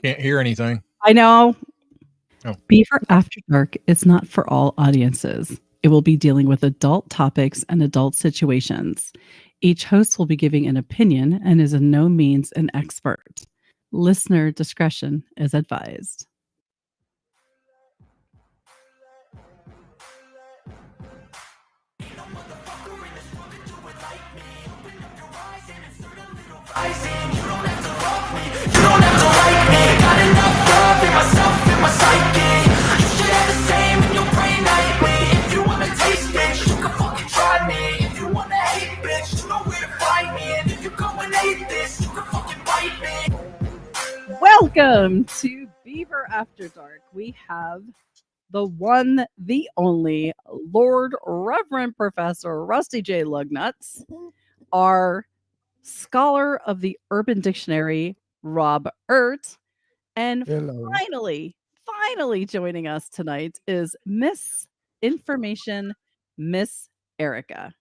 Can't hear anything. I know. Oh. Beaver After Dark is not for all audiences. It will be dealing with adult topics and adult situations. Each host will be giving an opinion and is in no means an expert. Listener discretion is advised. Welcome to Beaver After Dark. We have the one, the only Lord Reverend Professor Rusty J. Lugnuts, our scholar of the Urban Dictionary, Rob Ert, and Hello. finally joining us tonight is Miss Information, Miss Erica.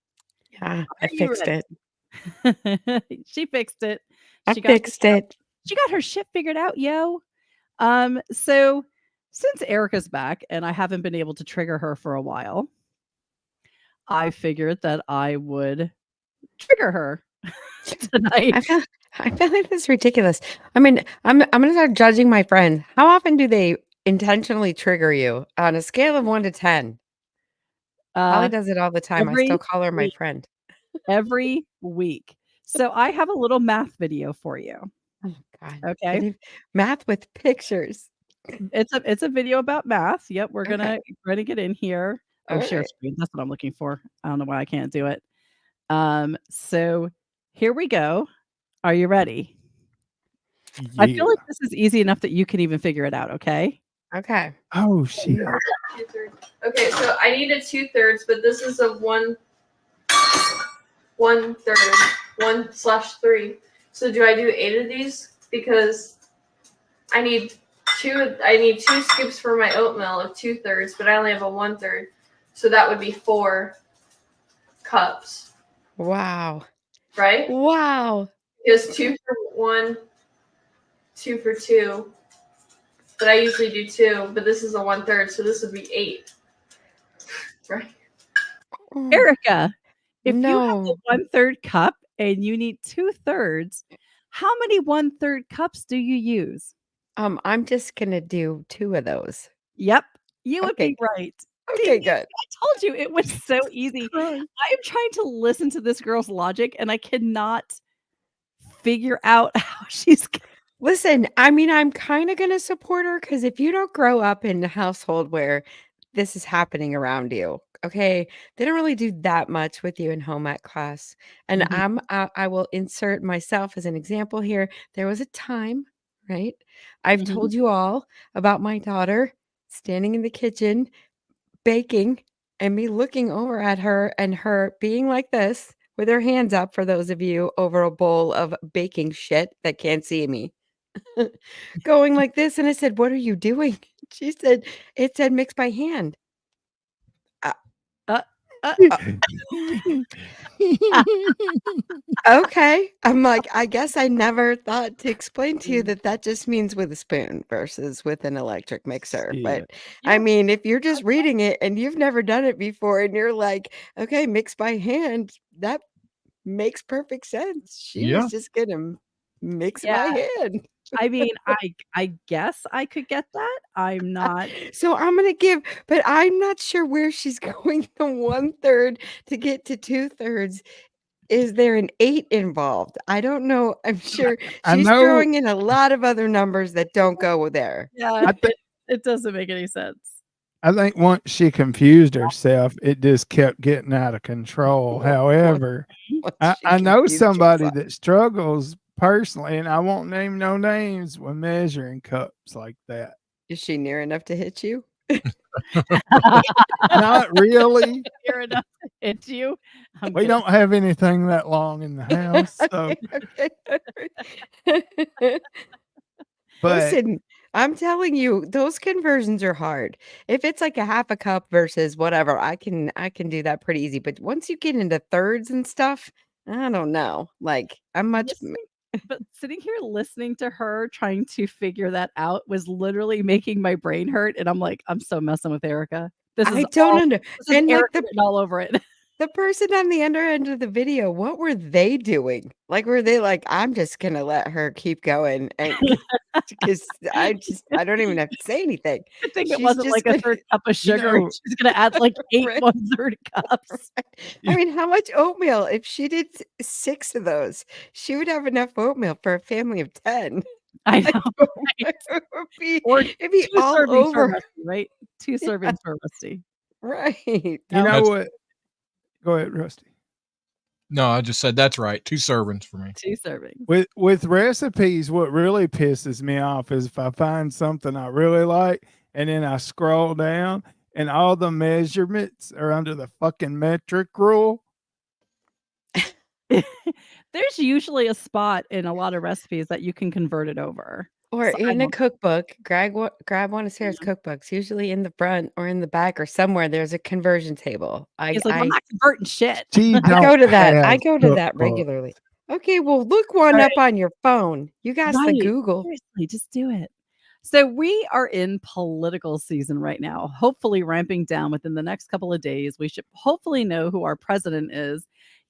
Yeah, Are I you fixed ready? it. She fixed it. I She got fixed it. She got her shit figured out, yo. So since Erica's back and I haven't been able to trigger her for a while, I figured that I would trigger her tonight. I feel like this is ridiculous. I mean, I'm gonna start judging my friends. How often do they intentionally trigger you on a scale of 1 to 10? Holly does it all the time. I still call her my friend. Every week. So I have a little math video for you. Oh God. Okay. Math with pictures. It's a video about math. Yep, we're gonna get in here. Oh, share right. screen. That's what I'm looking for. I don't know why I can't do it. So here we go. Are you ready? Yeah. I feel like this is easy enough that you can even figure it out, okay? Okay. Oh shit. 2/3. Okay, so I need a 2/3, but this is a 1/3, 1/3. So do I do 8 of these? Because I need two scoops for my oatmeal of 2/3, but I only have a 1/3. So that would be 4 cups. Wow. Right? Wow. Because 2 for 1, 2 for 2. But I usually do 2, but this is a 1/3, so this would be 8. Right? Erica, if you have No. the 1/3 cup and you need 2/3, how many 1/3 cups do you use? I'm just gonna do 2 of those. Yep, you would Okay. be right. Okay, good. I told you it was so easy. I am trying to listen to this girl's logic, and I cannot figure out how she's. Listen, I mean, I'm kind of going to support her because if you don't grow up in a household where this is happening around you, okay, they don't really do that much with you in home ec class. And Mhm. I will insert myself as an example here. There was a time, right? I've Mhm. told you all about my daughter standing in the kitchen baking and me looking over at her and her being like this with her hands up for those of you over a bowl of baking shit that can't see me. Going like this, and I said, "What are you doing?" She said, "It said mix by hand." Uh, Okay. I'm like, I guess I never thought to explain to you that that just means with a spoon versus with an electric mixer. But I Yeah. mean, if you're just reading it and you've never done it before and you're like, okay, mix by hand, that makes perfect sense. She Yeah. was just gonna mix Yeah. by hand. I mean, I guess I could get that. I'm not. So I'm gonna give, but I'm not sure where she's going the 1/3 to get to 2/3. Is there an 8 involved? I don't know. I'm sure I she's know. throwing in a lot of other numbers that don't go there. Yeah, it doesn't make any sense. I think once she confused herself, it just kept getting out of control. However, Once she I know confused somebody herself. that struggles personally, and I won't name no names, with measuring cups like that. Is she near enough to hit you? Not really. Near enough to hit you. I'm We kidding. don't have anything that long in the house. So, Okay. but Listen, I'm telling you, those conversions are hard. If it's like a half a cup versus whatever, I can do that pretty easy. But once you get into thirds and stuff, I don't know. Like, I'm much. But sitting here listening to her trying to figure that out was literally making my brain hurt, and I'm like, I'm so messing with Erica. This I is don't all. under. This is And like Erica written all over it. the person on the other end of the video, what were they doing? Like, were they like, I'm just gonna let her keep going, and because I don't even have to say anything. I think it She's wasn't just like a gonna- third cup of You sugar. know- She's gonna add like 8 Right. 1/3 cups. I mean, how much oatmeal? If she did 6 of those, she would have enough oatmeal for a family of 10. I Like, know. it would be, Or it'd be 2 all servings for over. Rusty, right? 2 servings for Rusty. Right. You No. know That's- what? Go ahead, Rusty. No, I just said that's right. 2 servings for me. 2 servings. With recipes, what really pisses me off is if I find something I really like and then I scroll down and all the measurements are under the fucking metric rule. There's usually a spot in a lot of recipes that you can convert it over. Or So I in a don't- cookbook, grab one of Sarah's cookbooks, usually in the front or in the back or somewhere. There's a conversion table. He's like, I'm not converting shit. She I go don't to that. I have go to that cookbooks. regularly. Okay, well, look one up on your phone. You got the Right. Google. Seriously, just do it. So we are in political season right now, hopefully ramping down within the next couple of days. We should hopefully know who our president is,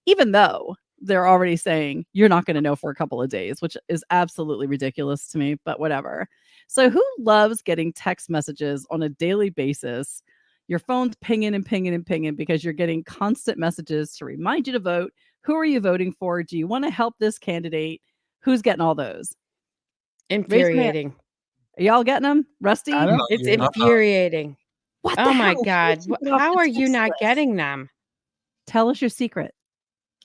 even though they're already saying you're not going to know for a couple of days, which is absolutely ridiculous to me, but whatever. So who loves getting text messages on a daily basis? Your phone's pinging and pinging and pinging because you're getting constant messages to remind you to vote. Who are you voting for? Do you want to help this candidate? Who's getting all those? Infuriating. Are y'all getting them? Rusty? I don't. It's Yeah. infuriating. What Oh the my hell? God. Who took it off How the are you text not list? getting them? Tell us your secret.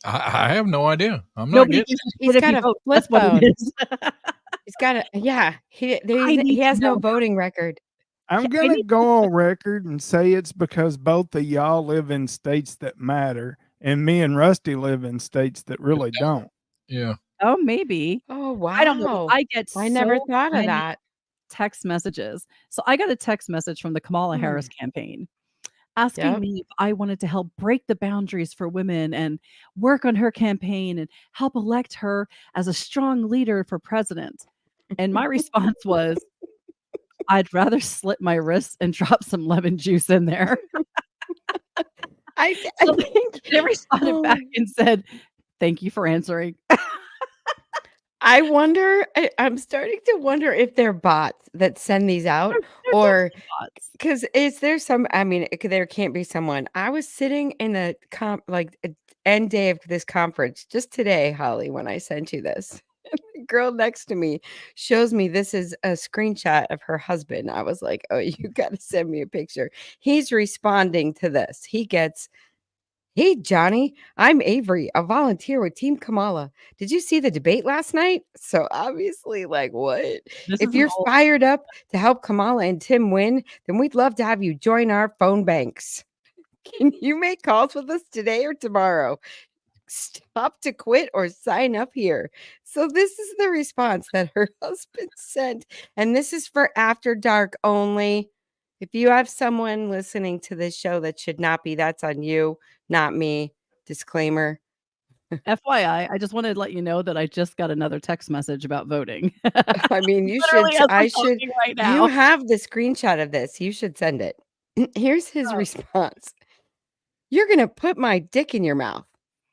I have no idea. I'm not Nobody getting. gives a He's shit if got you a vote. flip That's what phone. it is. He's got a, yeah, I he need to has no know. voting record. I'm I gonna need go on record and say it's because both of y'all live in states that matter, and me and Rusty live in states that really don't. Yeah. Oh, maybe. Oh, wow. I don't know. I get I never so thought of many that. text messages. So I got a text message from the Kamala Harris campaign asking Yep. me if I wanted to help break the boundaries for women and work on her campaign and help elect her as a strong leader for president. And my response was, I'd rather slit my wrists and drop some lemon juice in there. I So think they responded back and said, thank you for answering. I wonder, I'm starting to wonder if they're bots that send these out They're or definitely bots. because is there some, I mean, there can't be someone. I was sitting in the end day of this conference just today, Holly, when I sent you this. The girl next to me shows me this is a screenshot of her husband. I was like, oh, you got to send me a picture. He's responding to this. He gets, hey, Johnny, I'm Avery, a volunteer with Team Kamala. Did you see the debate last night? So obviously, like, what? This If is you're an old- fired up to help Kamala and Tim win, then we'd love to have you join our phone banks. Can you make calls with us today or tomorrow? Stop to quit or sign up here. So this is the response that her husband sent. And this is for after dark only. If you have someone listening to this show that should not be, that's on you, not me. Disclaimer. FYI, I just wanted to let you know that I just got another text message about voting. I mean, you Literally should, as I'm I should, talking right now. you have the screenshot of this. You should send it. Here's his response. You're going to put my dick in your mouth.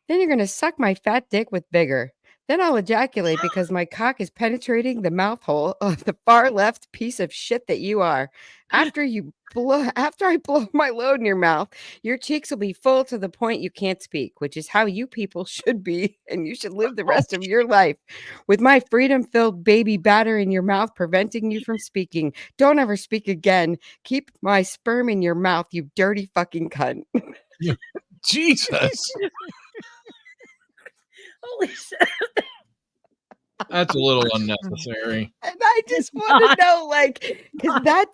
Then you're going to suck my fat dick with vigor. Then I'll ejaculate because my cock is penetrating the mouth hole of the far left piece of shit that you are. After I blow my load in your mouth, your cheeks will be full to the point you can't speak, which is how you people should be, and you should live the rest of your life with my freedom-filled baby batter in your mouth preventing you from speaking. Don't ever speak again. Keep my sperm in your mouth, you dirty fucking cunt. Jesus. Holy shit. That's a little unnecessary. And I just want to know, like, because that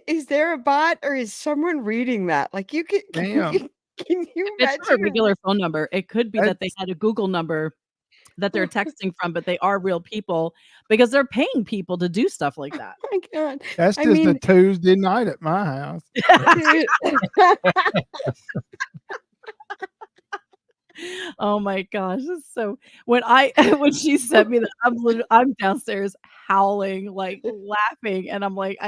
is there a bot or is someone reading that? Like, you can, Damn. can you It's not a imagine? regular phone number. It could be that they That's- had a Google number that they're texting from, but they are real people because they're paying people to do stuff like that. Oh my God. That's I just a mean- Tuesday night at my house. Dude. Oh my gosh. So when when she sent me that, I'm downstairs howling, like laughing, and I'm like,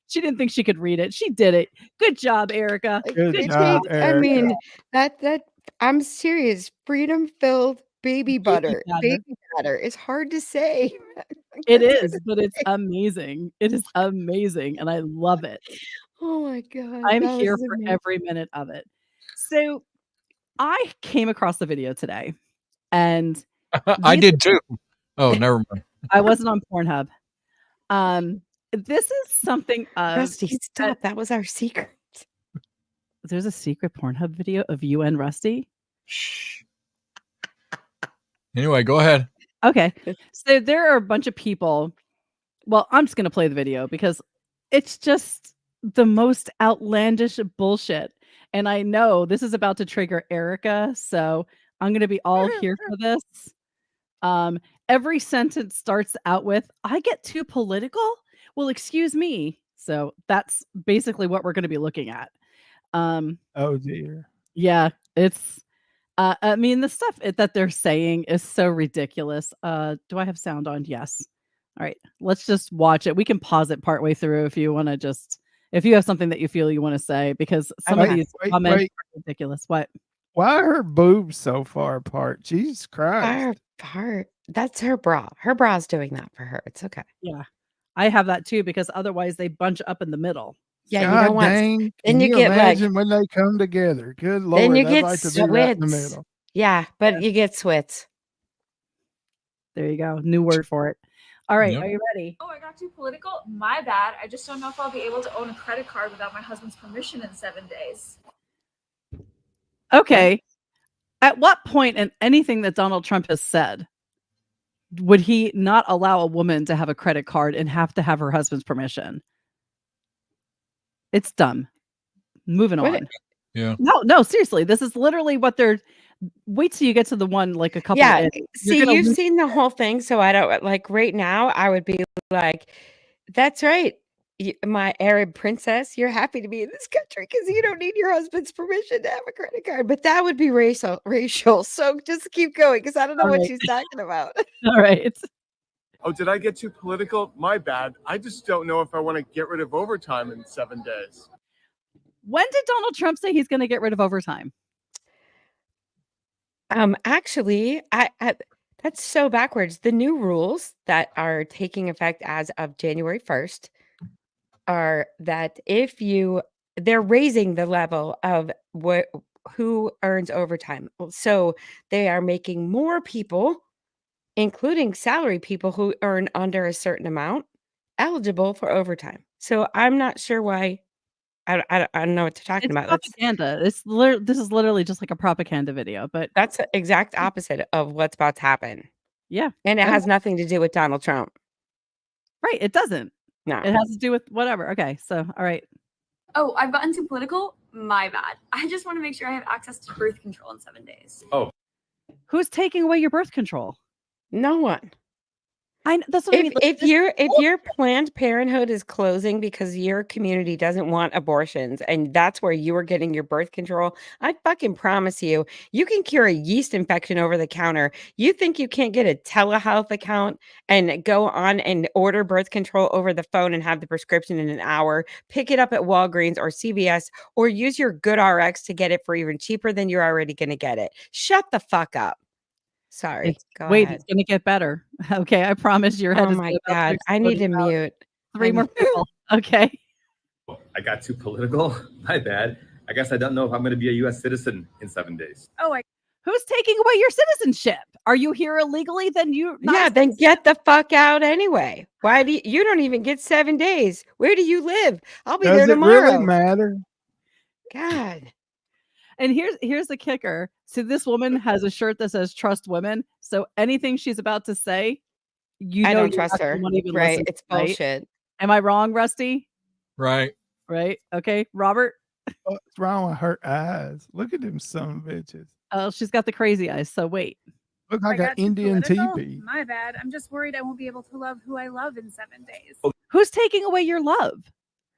she didn't think she could read it. She did it. Good job, Erica. Good Good It job, takes, I Erica. mean, that I'm serious. Freedom-filled baby butter. batter. Baby batter is hard to say. It That's hard is, to but it's say. amazing. It is amazing, and I love it. Oh my god, I'm that here was for amazing. every minute of it. So I came across the video today, and I these did too. Oh, never mind. I wasn't on Pornhub. This is something of Rusty, stop. That was our secret. there's a secret Pornhub video of you and Rusty. Shh. Anyway, go ahead. Okay. So there are a bunch of people. Well, I'm just going to play the video because it's just the most outlandish bullshit. And I know this is about to trigger Erica, so I'm going to be all here for this. Every sentence starts out with, "I get too political?" Well, excuse me. So that's basically what we're going to be looking at. Oh dear. Yeah, it's I mean, the stuff that they're saying is so ridiculous. Do I have sound on? Yes. All right, let's just watch it. We can pause it partway through if you want to if you have something that you feel you want to say, because some of Okay. these Wait, comments wait. are ridiculous. What? Why are her boobs so far apart? Jesus Christ. That's her bra. Her bra's doing that for her. It's okay. Yeah, I have that too because otherwise they bunch up in the middle. Yeah, you God don't want. dang. Then Can you you get like. imagine when they come together? Good Lord. Then you I'd get like to do that in the swits. middle. Yeah, but you get swits. There you go. New word for it. All right, Yep. are you ready? Oh, I got too political? My bad. I just don't know if I'll be able to own a credit card without my husband's permission in 7 days. Okay. At what point in anything that Donald Trump has said would he not allow a woman to have a credit card and have to have her husband's permission? It's dumb. Moving What- on. Yeah. No, seriously. This is literally what they're. Wait till you get to the one like a couple. Yeah, in. see, gonna you've lose- seen the whole thing, so I don't like right now. I would be like, "That's right, my Arab princess. You're happy to be in this country because you don't need your husband's permission to have a credit card." But that would be racial. So just keep going because I don't know All what right. she's talking about. All right. Oh, did I get too political? My bad. I just don't know if I want to get rid of overtime in 7 days. When did Donald Trump say he's going to get rid of overtime? Actually, I that's so backwards. The new rules that are taking effect as of January 1st are that they're raising the level of who earns overtime. So they are making more people, including salary people who earn under a certain amount, eligible for overtime. So I'm not sure why. I don't know what they're talking It's about. propaganda. This is literally just like a propaganda video, but That's the exact opposite of what's about to happen. yeah. And it Okay. has nothing to do with Donald Trump. Right. It doesn't. No. It has to do with whatever. Okay. So, all right. Oh, I've gotten too political? My bad. I just want to make sure I have access to birth control in 7 days. Who's taking away your birth control? No one. That's what I mean. If your Planned Parenthood is closing because your community doesn't want abortions and that's where you are getting your birth control, I fucking promise you, you can cure a yeast infection over the counter. You think you can't get a telehealth account and go on and order birth control over the phone and have the prescription in an hour, pick it up at Walgreens or CVS, or use your GoodRx to get it for even cheaper than you're already going to get it. Shut the fuck up. Sorry. Go ahead. It's going to get better. Okay, I promise your head Oh is my about God. I need to mute. three more people. Okay. I got too political. My bad. I guess I don't know if I'm going to be a U.S. citizen in 7 days. Oh, Who's taking away your citizenship? Are you here illegally? Then Then get the fuck out anyway. Why do you don't even get 7 days? Where do you live? I'll be Does there it tomorrow. really matter? God. And here's the kicker. So this woman has a shirt that says "Trust Women." So anything she's about to say, I don't you're trust not her. gonna even Right. listen, It's right? bullshit. Am I wrong, Rusty? Right. Right. Okay, Robert. What's wrong with her eyes? Look at them some bitches. Oh, she's got the crazy eyes. So wait. Look like an Indian teepee. My bad. I'm just worried I won't be able to love who I love in 7 days. Who's taking away your love?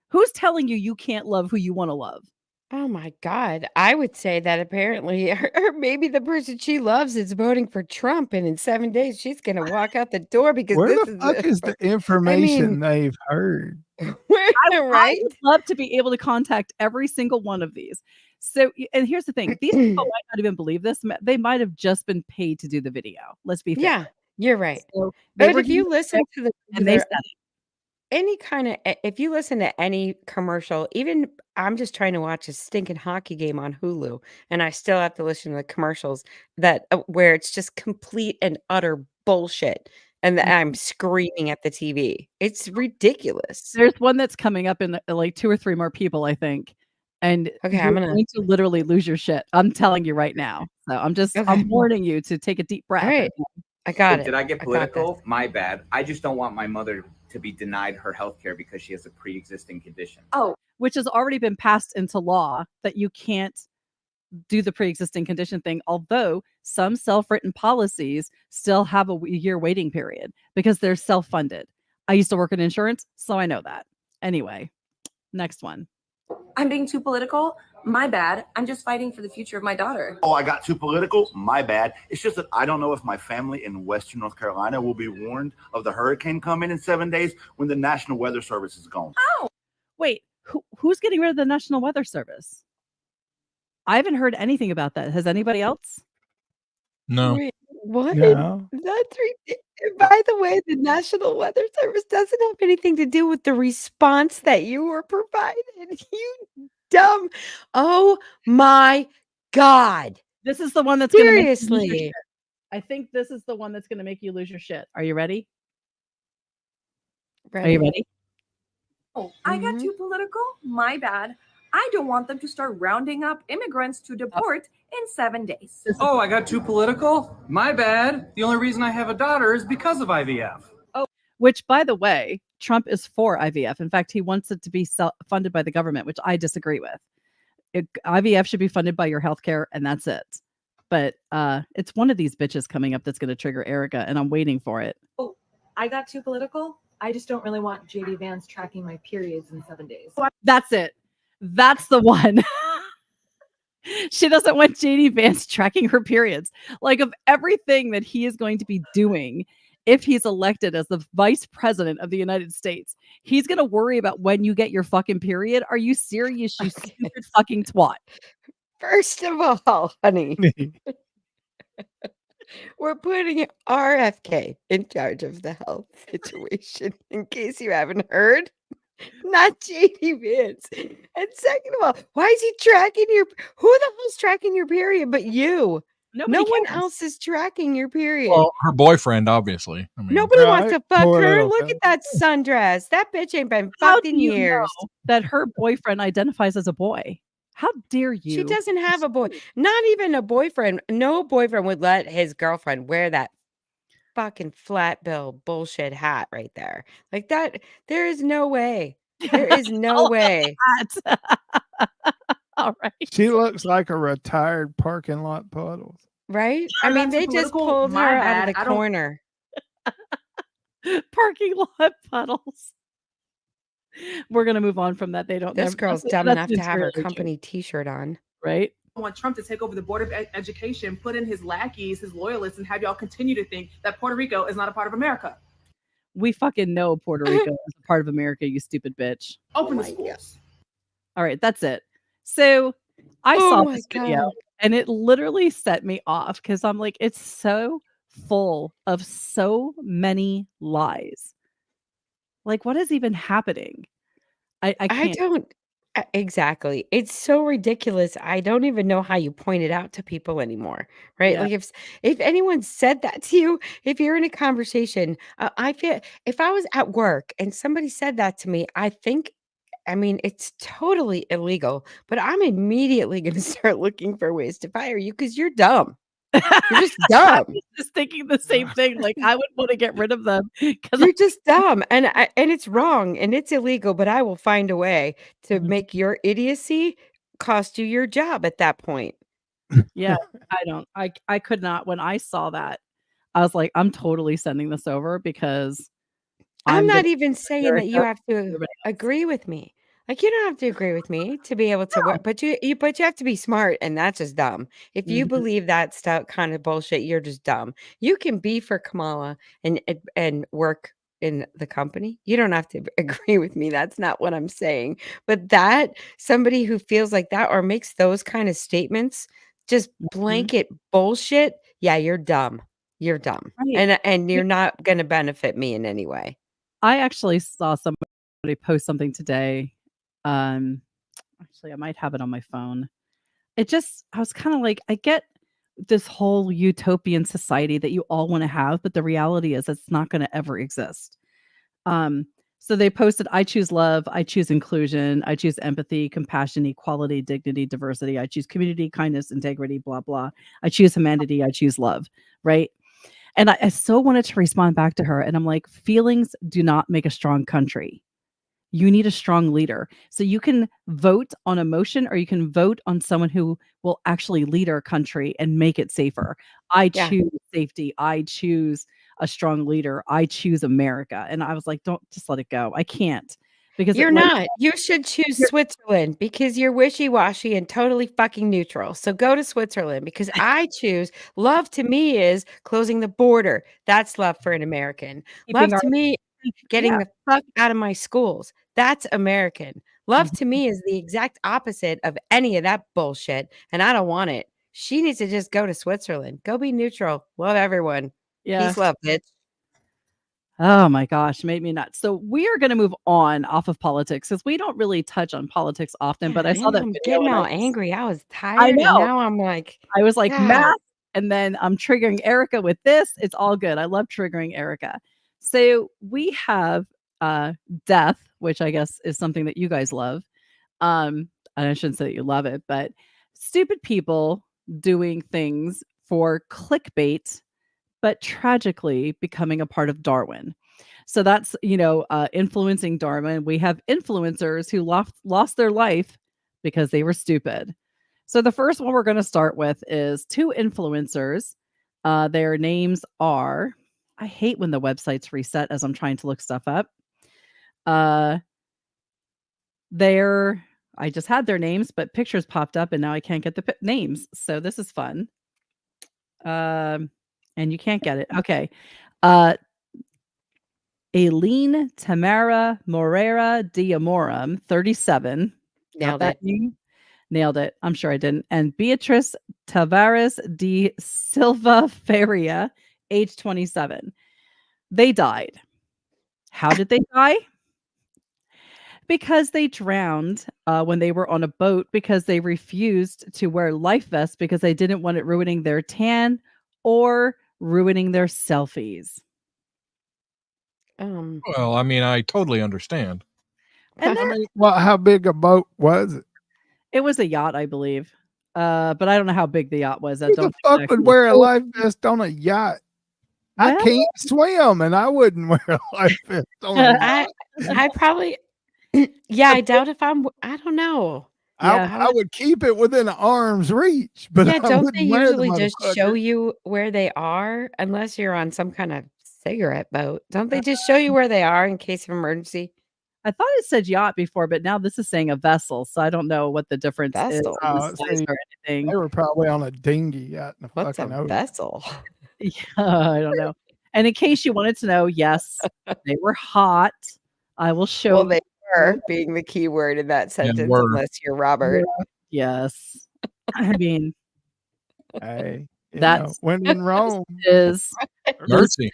Who's telling you can't love who you want to love? Oh my God. I would say that apparently, or maybe the person she loves is voting for Trump, and in 7 days she's going to walk out the door because Where this the is, fuck is the I mean, information they've heard? I right? would love to be able to contact every single one of these. So, and here's the thing: these people might not even believe this. They might have just been paid to do the video. Let's be fair. Yeah, you're right. So they But were if you given a listen script to the and they regular, said it. any kind of, if you listen to any commercial, even I'm just trying to watch a stinking hockey game on Hulu, and I still have to listen to the commercials that where it's just complete and utter bullshit, and I'm screaming at the TV. It's ridiculous. There's one that's coming up in like 2 or 3 more people, I think. And Okay, you're I'm gonna. going to literally lose your shit. I'm telling you right now. So Okay, I'm warning you to take a deep breath. all right, I got it. Did I get I got this. political? My bad. I just don't want my mother to be denied her health care because she has a pre-existing condition. Oh, which has already been passed into law that you can't do the pre-existing condition thing, although some self-written policies still have a year waiting period because they're self-funded. I used to work in insurance, so I know that. Anyway, next one. I'm being too political. My bad. I'm just fighting for the future of my daughter. Oh, I got too political. My bad. It's just that I don't know if my family in Western North Carolina will be warned of the hurricane coming in 7 days when the National Weather Service is gone. Oh, wait, who's getting rid of the National Weather Service? I haven't heard anything about that. Has anybody else? No. Wait, what? No. That's by the way, the National Weather Service doesn't have anything to do with the response that you were provided. You dumb. Oh my God. This is the one that's going to make you lose your Seriously. shit. I think this is the one that's going to make you lose your shit. Are you ready? Are you ready? Oh, I got too political. My bad. I don't want them to start rounding up immigrants to deport in 7 days. Oh, I got too political? My bad. The only reason I have a daughter is because of IVF. Oh, which, by the way, Trump is for IVF. In fact, he wants it to be funded by the government, which I disagree with. IVF should be funded by your healthcare, and that's it. But it's one of these bitches coming up that's going to trigger Erica, and I'm waiting for it. Oh, I got too political. I just don't really want JD Vance tracking my periods in 7 days. That's it. That's the one. She doesn't want JD Vance tracking her periods. Like, of everything that he is going to be doing if he's elected as the vice president of the United States, he's going to worry about when you get your fucking period. Are you serious, you stupid fucking twat? First of all, honey, we're putting RFK in charge of the health situation, in case you haven't heard. Not JD Vance. And second of all, why is he tracking who the hell's tracking your period but you? Nobody No one cares. else is tracking your period. Well, her boyfriend, obviously. I mean, Nobody wants to fuck Poor her. little Look at that sundress. That bitch ain't been How fucked do in you years. know that her boyfriend identifies as a boy? How dare you? She doesn't have a boy. Not even a boyfriend. No boyfriend would let his girlfriend wear that fucking flat bill bullshit hat right there. Like that. There is no way. There is no way. All right. She looks like a retired parking lot puddles. Right? I I'm mean, not they too just political. pulled My her out of bad. the I don't- corner. Parking lot puddles. We're gonna move on from that. They don't. This girl's dumb that's enough to have her entirely true, company T-shirt on. right? I want Trump to take over the Board of Education, put in his lackeys, his loyalists, and have y'all continue to think that Puerto Rico is not a part of America. We fucking know Puerto Rico is a part of America, you stupid bitch. Open the schools. All right, that's it. So I Oh saw my this video God. and it literally set me off because I'm like, it's so full of so many lies. Like, what is even happening? I I can't. don't exactly. It's so ridiculous. I don't even know how you point it out to people anymore, right? Yeah. Like if anyone said that to you, if you're in a conversation, I feel if I was at work and somebody said that to me, I mean, it's totally illegal, but I'm immediately going to start looking for ways to fire you because you're dumb. You're just I dumb. was just thinking the same thing. Like, I would want to get rid of them because You're just dumb, and it's wrong and it's illegal. But I will find a way to Mhm. make your idiocy cost you your job at that point. yeah, I could not. When I saw that, I was like, I'm totally sending this over because I'm not gonna even saying that you America have to everybody else. agree with me. Like, you don't have to agree with me to be able to wear, but you have to be smart, and that's just dumb. If you Mhm. believe that stuff kind of bullshit, you're just dumb. You can be for Kamala and work in the company. You don't have to agree with me. That's not what I'm saying. But that somebody who feels like that or makes those kind of statements, just blanket bullshit. Yeah, you're dumb. You're dumb, Right. and you're not going to benefit me in any way. I actually saw somebody post something today. Actually, I might have it on my phone. I was kind of like, I get this whole utopian society that you all want to have, but the reality is it's not going to ever exist. So they posted, I choose love, I choose inclusion, I choose empathy, compassion, equality, dignity, diversity, I choose community, kindness, integrity, blah, blah. I choose humanity, I choose love, right? And I so wanted to respond back to her. And I'm like, feelings do not make a strong country. You need a strong leader. So you can vote on emotion or you can vote on someone who will actually lead our country and make it safer. I Yeah. choose safety. I choose a strong leader. I choose America. And I was like, don't just let it go. I can't. Because You're not. You should choose Switzerland because you're wishy-washy and totally fucking neutral. So go to Switzerland because I choose love to me is closing the border. That's love for an American. Keeping Love our to me getting yeah. the fuck out of my schools. That's American. Love to Mhm. me is the exact opposite of any of that bullshit, and I don't want it. She needs to just go to Switzerland. Go be neutral. Love everyone. Yeah. Peace, love, bitch. Oh my gosh, made me nuts. So we are going to move on off of politics because we don't really touch on politics often. But Yeah, I saw and that I'm video getting and all angry. I was I tired, and know. now I'm like, I was like, God. math, and then I'm triggering Erica with this. It's all good. I love triggering Erica. So we have death, which I guess is something that you guys love. And I shouldn't say that you love it, but stupid people doing things for clickbait, but tragically becoming a part of Darwin. So that's, influencing Darwin. We have influencers who lost their life because they were stupid. So the first one we're going to start with is two influencers. Their names are, I hate when the websites reset as I'm trying to look stuff up. I just had their names, but pictures popped up and now I can't get the names. So this is fun. And you can't get it. Okay. Aileen Tamara Moreira Diamorum, 37. Got Nailed that it. name? Nailed it. I'm sure I didn't. And Beatrice Tavares de Silva Feria, age 27. They died. How did they die? Because they drowned when they were on a boat because they refused to wear life vests because they didn't want it ruining their tan or ruining their selfies. Well, I mean, I totally understand. And I then mean, well, how big a boat was it? it was a yacht, I believe. But I don't know how big the yacht was. I Who don't the fuck exactly would wear a know. life vest on a yacht? I Well, can't swim, and I wouldn't wear a life vest on a yacht. I probably yeah, I doubt if I don't know. Yeah. I would keep it within arm's reach, but Yeah, I don't they wouldn't wear the usually just show motherfucker. you where they are unless you're on some kind of cigarette boat? Don't they just show you where they are in case of emergency? I thought it said yacht before, but now this is saying a vessel, so I don't know what the difference is Vessel. in the Oh, size see, or anything. they were probably on a dinghy out in the What's a fucking ocean. vessel? Yeah, I don't know. And in case you wanted to know, yes, they were hot. I will show Well, they you. were being the key word in that Yeah, sentence, were. unless you're Robert. Yes. I mean, Hey, that's when in Rome, is Mercy.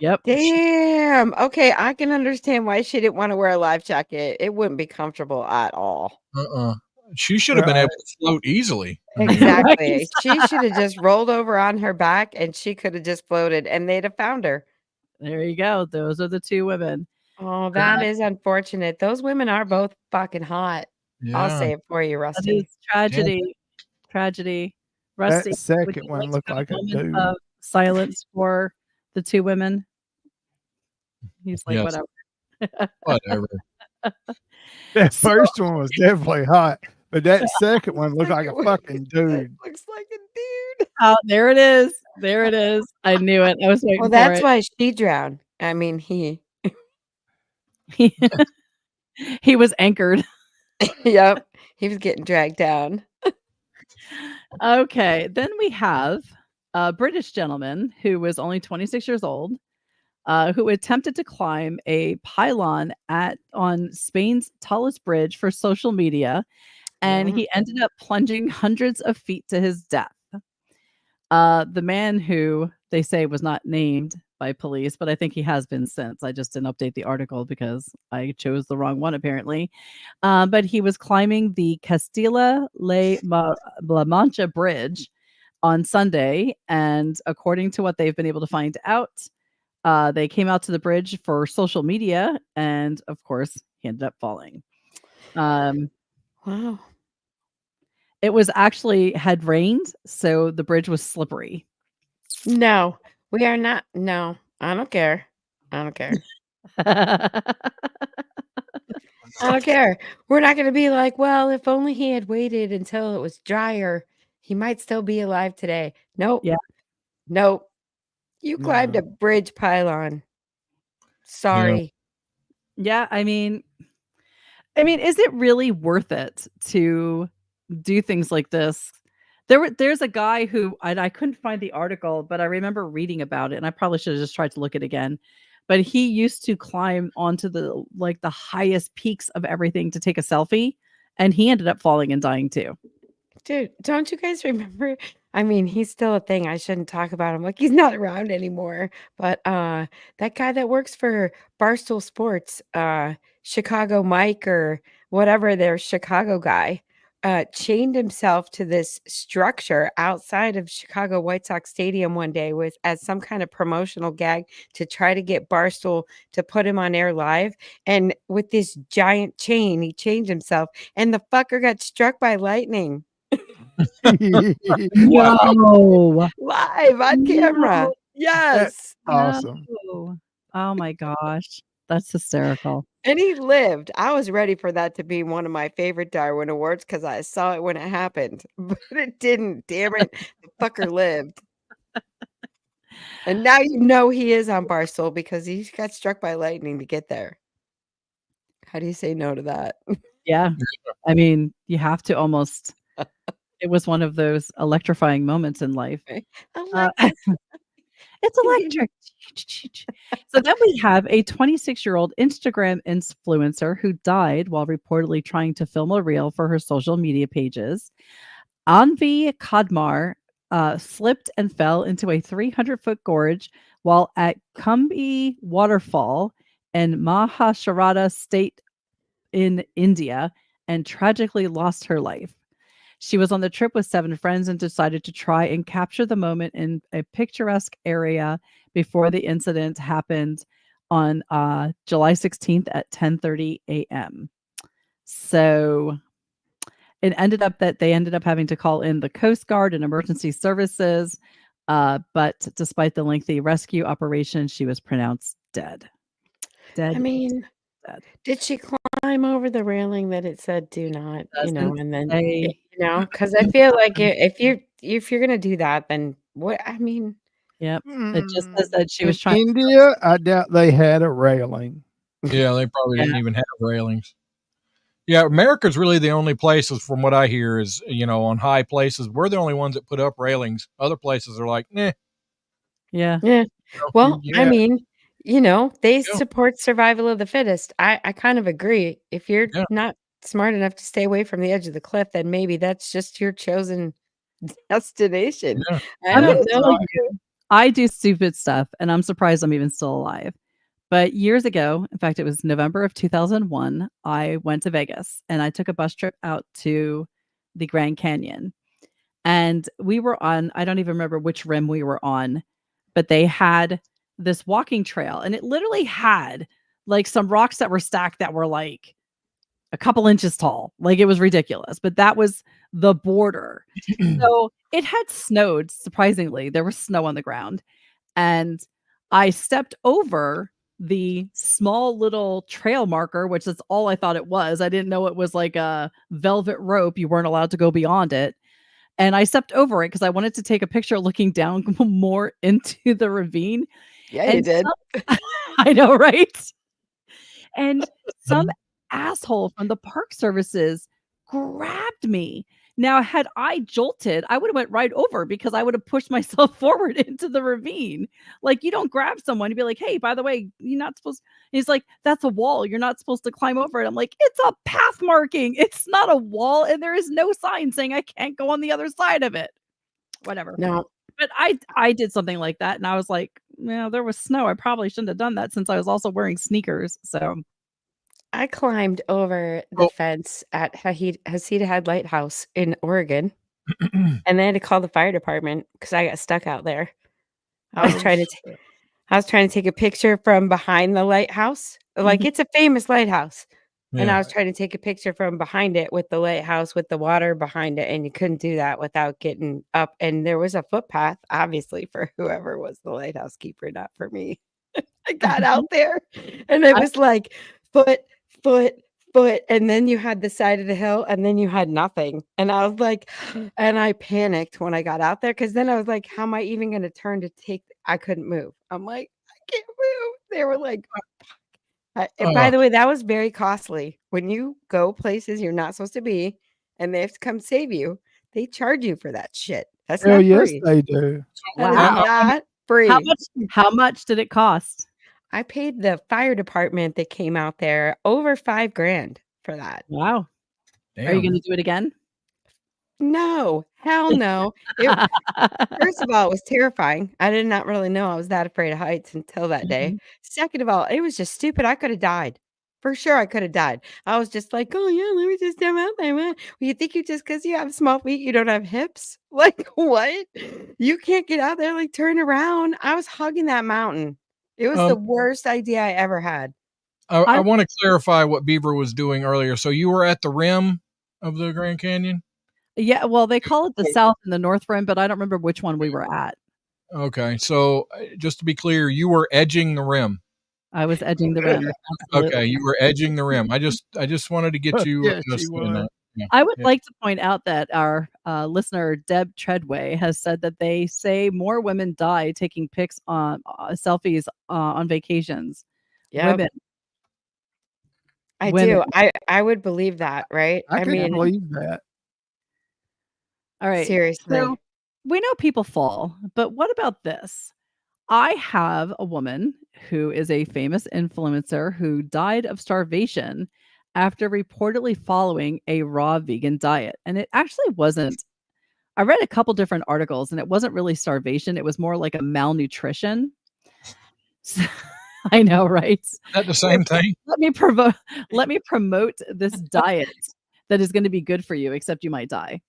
yep. Damn. Okay, I can understand why she didn't want to wear a life jacket. It wouldn't be comfortable at all. She should have been Right. able to float easily. I mean, Exactly. She should have just rolled over on her back and she could have just floated and they'd have found her. There you go. Those are the two women. Oh, that is unfortunate. Those women are both fucking hot. I'll yeah. say it for you, That is Rusty. tragedy. Tragedy. Rusty, that would second you one like to looked have like a a moment dude. of silence for the two women? He's like, Yes. whatever. Whatever. That first one was definitely hot, but that second one looked like a Second one fucking dude. looks like a dude. Oh, there it is. There it is. I knew it. I was waiting Well, for that's it. why she drowned. I mean, he. He was anchored. Yep. He was getting dragged down. Okay, then we have a British gentleman who was only 26 years old, who attempted to climb a pylon on Spain's tallest bridge for social media, and he ended up plunging hundreds of feet to his death. The man, who they say was not named by police, but I think he has been since. I just didn't update the article because I chose the wrong one, apparently. But he was climbing the La Mancha Bridge on Sunday, and according to what they've been able to find out, they came out to the bridge for social media, and of course, he ended up falling. Wow. It was actually had rained, so the bridge was slippery. No, we are not. No, I don't care. I don't care. I don't care. We're not going to be like, well, if only he had waited until it was drier, he might still be alive today. Nope. Yeah. Nope. You climbed No. a bridge pylon. Sorry. Yeah, I mean, is it really worth it to do things like this? There's a guy who, and I couldn't find the article, but I remember reading about it, and I probably should have just tried to look it again. But he used to climb onto the highest peaks of everything to take a selfie, and he ended up falling and dying too. Dude, don't you guys remember? I mean, he's still a thing. I shouldn't talk about him like he's not around anymore. But that guy that works for Barstool Sports, Chicago Mike or whatever, their Chicago guy, chained himself to this structure outside of Chicago White Sox Stadium one day as some kind of promotional gag to try to get Barstool to put him on air live. And with this giant chain, he chained himself, and the fucker got struck by lightning. Wow. Live on camera. No. Yes. Awesome. No. Oh my gosh. That's hysterical. And he lived. I was ready for that to be one of my favorite Darwin Awards because I saw it when it happened, but it didn't. Damn it. The fucker lived. And now you know he is on Barstool because he got struck by lightning to get there. How do you say no to that? Yeah. I mean, you have to almost. It was one of those electrifying moments in life. It's electric. So then we have a 26-year-old Instagram influencer who died while reportedly trying to film a reel for her social media pages. Anvi Kadmar slipped and fell into a 300-foot gorge while at Kumbi Waterfall in Maharashtra state in India, and tragically lost her life. She was on the trip with 7 friends and decided to try and capture the moment in a picturesque area before the incident happened on July 16th at 10:30 a.m. So it ended up that they ended up having to call in the Coast Guard and emergency services. But despite the lengthy rescue operation, she was pronounced dead. Dead. I mean, dead. Did she climb over the railing that it said do not, and then, say. because I feel like if you're gonna do that, then what? I mean, Yep. It just says that she In was trying. India, I doubt they had a railing. Yeah, they probably didn't even have railings. Yeah, America's really the only places, from what I hear, is on high places. We're the only ones that put up railings. Other places are like, nah. Yeah. Yeah. Well, I Yeah. mean, they support survival of the fittest. I kind of agree. If you're not smart enough to stay away from the edge of the cliff, then maybe that's just your chosen destination. Yeah. I don't know. I do stupid stuff, and I'm surprised I'm even still alive. But years ago, in fact, it was November of 2001, I went to Vegas and I took a bus trip out to the Grand Canyon. And we were on, I don't even remember which rim we were on, but they had this walking trail, and it literally had like some rocks that were stacked that were like a couple inches tall. Like, it was ridiculous, but that was the border. So it had snowed, surprisingly. There was snow on the ground. And I stepped over the small little trail marker, which is all I thought it was. I didn't know it was like a velvet rope. You weren't allowed to go beyond it. And I stepped over it because I wanted to take a picture looking down more into the ravine. Yeah, you did. I know, right? And some asshole from the park services grabbed me. Now, had I jolted, I would have went right over because I would have pushed myself forward into the ravine. Like, you don't grab someone and be like, "Hey, by the way, you're not supposed." And he's like, "That's a wall. You're not supposed to climb over it." I'm like, "It's a path marking. It's not a wall, and there is no sign saying I can't go on the other side of it." Whatever. No. But I did something like that, and I was like, "Well, there was snow. I probably shouldn't have done that since I was also wearing sneakers." So I climbed over the fence at Hasita Head Lighthouse in Oregon, and they had to call the fire department because I got stuck out there. I was trying to take a picture from behind the lighthouse. Like, it's a famous lighthouse. And I was trying to take a picture from behind it with the lighthouse with the water behind it, and you couldn't do that without getting up. And there was a footpath, obviously, for whoever was the lighthouse keeper, not for me. I got out there, and it was like foot, and then you had the side of the hill, and then you had nothing. And I was like, and I panicked when I got out there because then I was like, how am I even going to turn to take? I couldn't move. I'm like, I can't move. They were like, and by the way, that was very costly. When you go places you're not supposed to be, and they have to come save you, they charge you for that shit. That's Hell not yes, free. they do. That is wow. not free. How much did it cost? I paid the fire department that came out there over $5,000 for that. Wow. Are you going to do it again? No, hell no. First of all, it was terrifying. I did not really know I was that afraid of heights until that day. Second of all, it was just stupid. I could have died. For sure, I could have died. I was just like, oh, yeah, let me just jump out there. Well, you think because you have small feet, you don't have hips? Like, what? You can't get out there, like, turn around. I was hugging that mountain. It was the worst idea I ever had. I want to clarify what Beaver was doing earlier. So you were at the rim of the Grand Canyon? Yeah, well, they call it the South and the North Rim, but I don't remember which one we were at. Okay, so just to be clear, you were edging the rim. I was edging the rim. Okay, you were edging the rim. I just wanted to get you adjusted in that. Yeah. I would like to point out that our listener Deb Treadway has said that they say more women die taking pics on selfies on vacations. Yeah, Women. I do. I would believe that, right? I can believe that. All right. Seriously. So we know people fall, but what about this? I have a woman who is a famous influencer who died of starvation after reportedly following a raw vegan diet. And it actually wasn't. I read a couple different articles and it wasn't really starvation. It was more like a malnutrition. So, I know, right? Is that the same thing? Let me promote this diet that is going to be good for you, except you might die.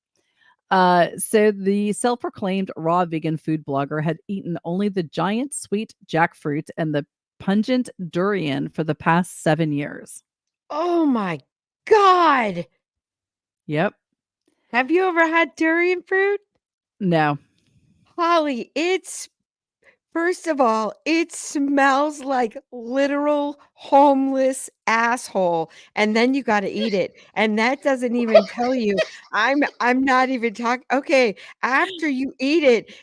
So the self-proclaimed raw vegan food blogger had eaten only the giant sweet jackfruit and the pungent durian for the past 7 years. Oh my God. Yep. Have you ever had durian fruit? No. Holly, first of all, it smells like literal homeless asshole, and then you got to eat it, and that doesn't even tell you. I'm not even talking. Okay, after you eat it,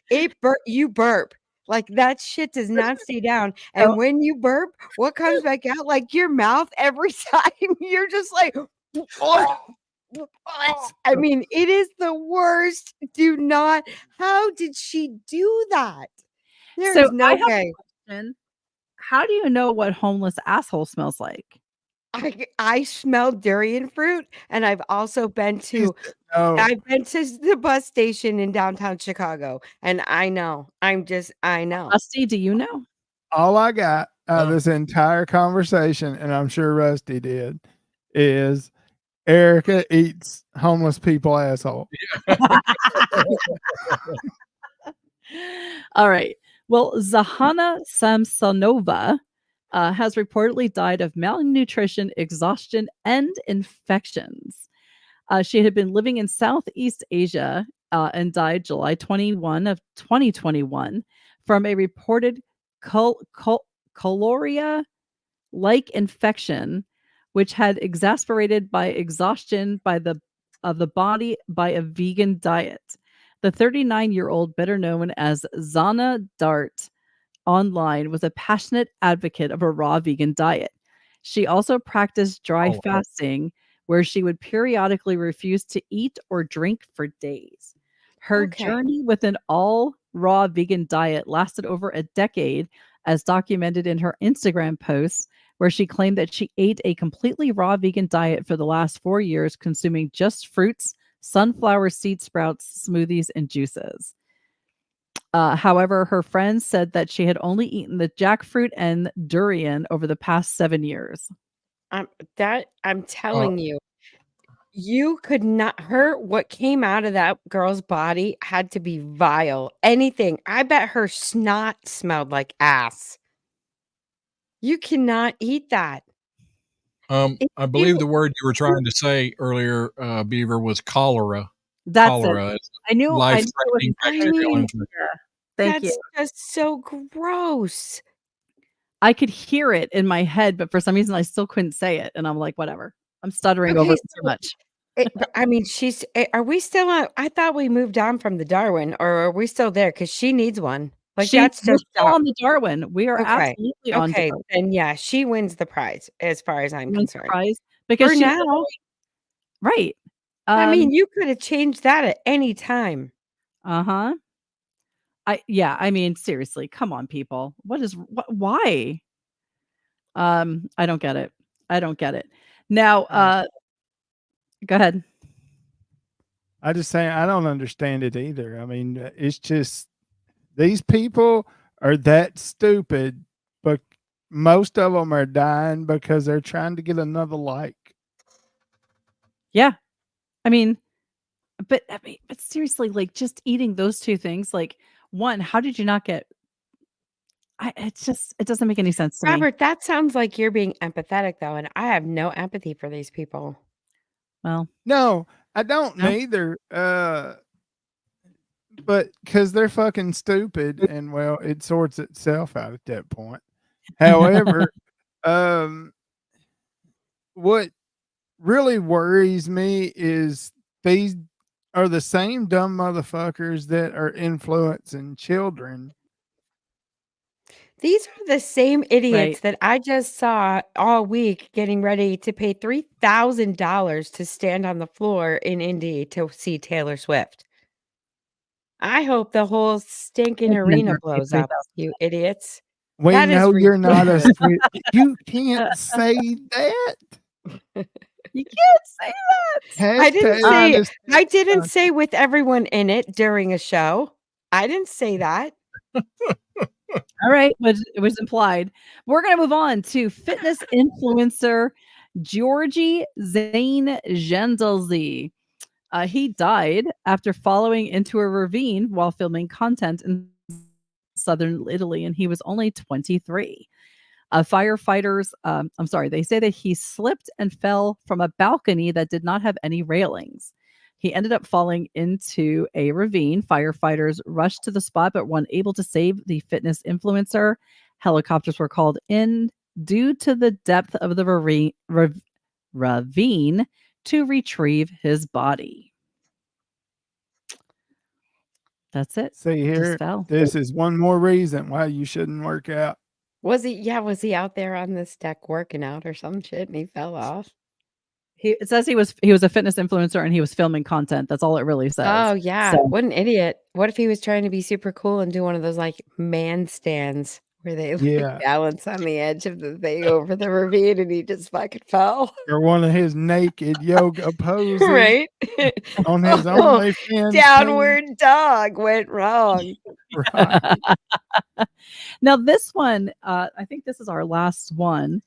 you burp. Like, that shit does not stay down, and when you burp, what comes back out? Like, your mouth every time. You're just like, I mean, it is the worst. Do not. How did she do that? There's no way. How do you know what homeless asshole smells like? I smell durian fruit, and I've also been to the bus station in downtown Chicago, and I know. I know. Rusty, do you know? All I got out of this entire conversation, and I'm sure Rusty did, is Erica eats homeless people asshole. All right. Well, Zahana Samsonova has reportedly died of malnutrition, exhaustion, and infections. She had been living in Southeast Asia and died July 21 of 2021 from a reported cholera-like infection, which had exacerbated by exhaustion of the body by a vegan diet. The 39-year-old, better known as Zana Dart online, was a passionate advocate of a raw vegan diet. She also practiced dry Oh, fasting, where she would periodically refuse to eat or drink for days. Her Okay. journey with an all raw vegan diet lasted over a decade, as documented in her Instagram posts, where she claimed that she ate a completely raw vegan diet for the last 4 years, consuming just fruits, sunflower seed sprouts, smoothies, and juices. However, her friends said that she had only eaten the jackfruit and durian over the past 7 years. I'm Uh, telling you, you could not what came out of that girl's body had to be vile. Anything. I bet her snot smelled like ass. You cannot eat that. If I believe you the word you were trying to say earlier, Beaver, was cholera. That's it. Cholera is I knew it was life-threatening I bacterial mean, infection. Thank you. that's just so gross. I could hear it in my head, but for some reason I still couldn't say it, and I'm like, "Whatever." I'm stuttering over Okay, it too much. but I mean, are we still on? I thought we moved on from the Darwin, or are we still there? Because she needs one. Like, that's We're just still on the Darwin. We are okay. absolutely on Okay, Darwin. then yeah, she wins the prize as far as I'm Wins the concerned. prize because For she's now. right. I mean, you could have changed that at any time. Uh-huh. I mean, seriously, come on, people. Why? I don't get it. I don't get it. Now, go ahead. I just saying I don't understand it either. I mean, it's just these people are that stupid, but most of them are dying because they're trying to get another like. Yeah. I mean, but seriously, like just eating those two things, like one, how did you not get it doesn't make any sense to me. Robert, that sounds like you're being empathetic, though, and I have no empathy for these people. Well, no, I don't No? neither. But because they're fucking stupid, and well, it sorts itself out at that point. However, what really worries me is these are the same dumb motherfuckers that are influencing children. These are the same idiots Right. that I just saw all week getting ready to pay $3,000 to stand on the floor in Indy to see Taylor Swift. I hope the whole stinking I've arena never paid blows up, you idiots. We That is know you're not a ridiculous. You can't say that. You can't say that. I didn't Hashtag say honest I didn't say with everyone in it during a show. I didn't say that. All right, it was implied. We're gonna move on to fitness influencer Georgie Zane Gendelzy. He died after following into a ravine while filming content in southern Italy, and he was only 23. Firefighters, they say that he slipped and fell from a balcony that did not have any railings. He ended up falling into a ravine. Firefighters rushed to the spot but were unable to save the fitness influencer. Helicopters were called in due to the depth of the ravine to retrieve his body. That's it. See here, Just fell. this is one more reason why you shouldn't work out. Was he out there on this deck working out or some shit and he fell off? It says he was a fitness influencer and he was filming content. That's all it really says. Oh yeah. So, What an idiot. What if he was trying to be super cool and do one of those like man stands where they like, Yeah. balance on the edge of the thing over the ravine and he just fucking fell? Or one of his naked yoga poses. Right? On his Oh, OnlyFans downward dog went wrong. Right. now this one, I think this is our last one.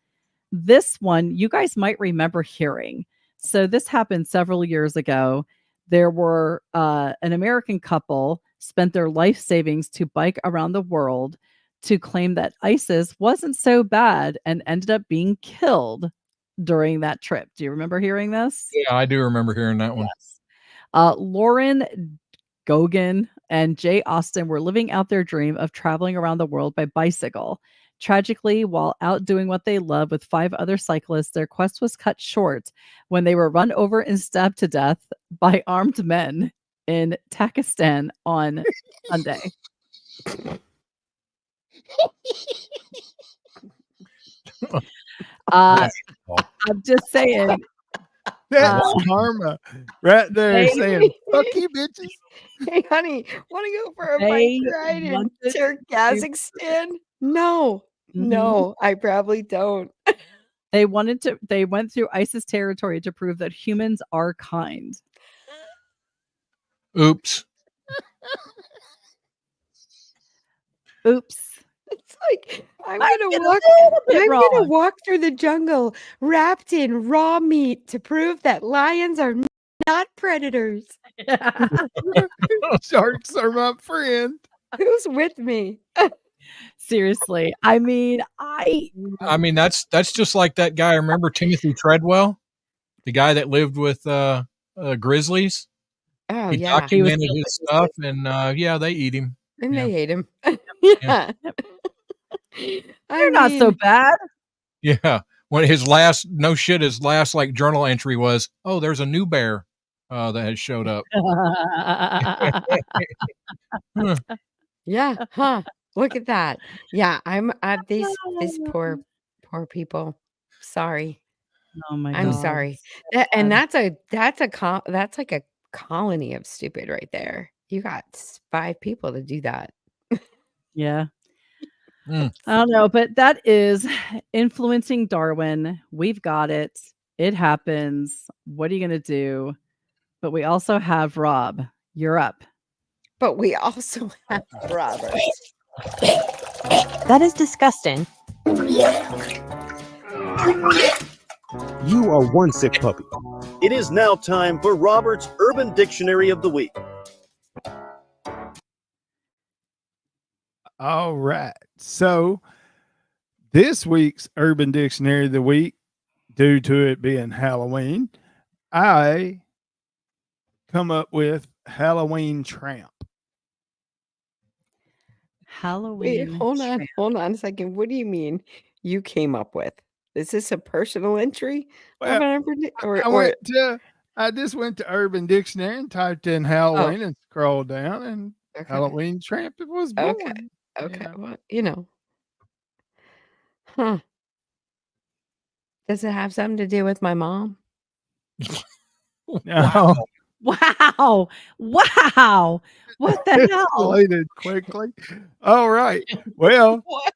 This one you guys might remember hearing. So this happened several years ago. There were an American couple spent their life savings to bike around the world to claim that ISIS wasn't so bad and ended up being killed during that trip. Do you remember hearing this? Yeah, I do remember hearing that one. Yes. Lauren Gogan and Jay Austen were living out their dream of traveling around the world by bicycle. Tragically, while out doing what they love with 5 other cyclists, their quest was cut short when they were run over and stabbed to death by armed men in Pakistan on Sunday. I'm just saying. That's karma right there saying, fuck you, bitches. Hey, honey, want to go for a bike They ride in wanted to- Turkazakistan? No, no, I probably don't. They went through ISIS territory to prove that humans are kind. Oops. Oops. It's like I'm I gonna did a walk. little bit I'm gonna wrong. walk through the jungle wrapped in raw meat to prove that lions are not predators. Sharks are my friend. Who's with me? Seriously. I mean, that's just like that guy. Remember Timothy Treadwell, the guy that lived with grizzlies? Oh He yeah, documented his stuff, and they eat him. and Yeah. they hate him. Yeah. They're not so bad. Yeah. When his last like journal entry was, oh, there's a new bear that has showed up. Yeah, huh? Look at that. Yeah, I'm these poor people. Sorry. Oh my I'm God. sorry. And that's like a colony of stupid right there. You got 5 people to do that. Yeah. I don't know, but that is influencing Darwin. We've got it. It happens. What are you going to do? But we also have Rob. You're up. But we also have Robert. That is disgusting. You are one sick puppy. It is now time for Robert's Urban Dictionary of the Week. All right. So this week's Urban Dictionary of the Week, due to it being Halloween, I come up with Halloween tramp. Halloween. Wait, hold on a second. What do you mean you came up with? Is this a personal entry? Well, I just went to Urban Dictionary and typed in Halloween and scrolled down, and Halloween tramp was born. Okay. Well, Huh. Does it have something to do with my mom? No. Wow. What the hell? Escalated quickly. All right. Well, What?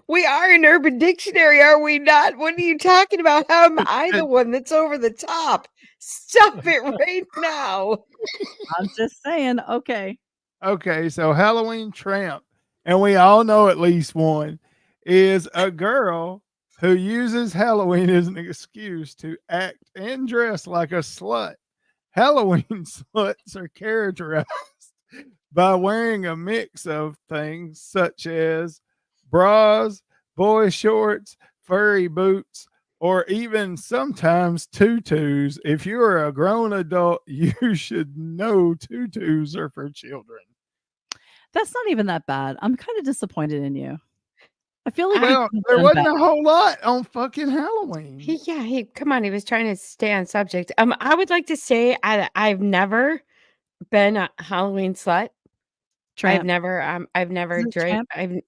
We are an Urban Dictionary, are we not? What are you talking about? How am I the one that's over the top? Stop it right now. I'm just saying. Okay. Okay, so Halloween tramp, and we all know at least one, is a girl who uses Halloween as an excuse to act and dress like a slut. Halloween sluts are characterized by wearing a mix of things such as bras, boy shorts, furry boots, or even sometimes tutus. If you're a grown adult, you should know tutus are for children. That's not even that bad. I'm kind of disappointed in you. I feel like Well, there wasn't a whole lot on fucking Halloween. Come on, he was trying to stay on subject. I would like to say I've never been a Halloween slut. Tramp. I've never Isn't tramp? I've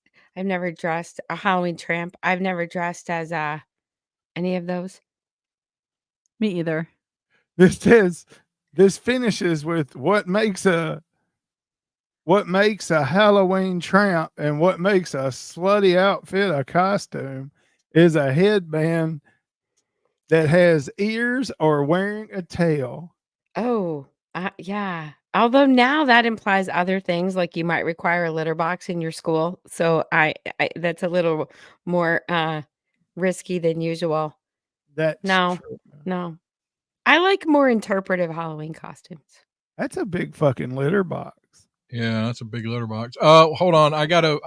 never dressed a Halloween tramp. I've never dressed as any of those. Me either. This finishes with what makes a Halloween tramp and what makes a slutty outfit a costume is a headband that has ears or wearing a tail. Oh, yeah. Although now that implies other things, like you might require a litter box in your school. So I that's a little more risky than usual. No. I like more interpretive Halloween costumes. That's a big fucking litter box. Yeah, that's a big litter box. Hold on. I gotta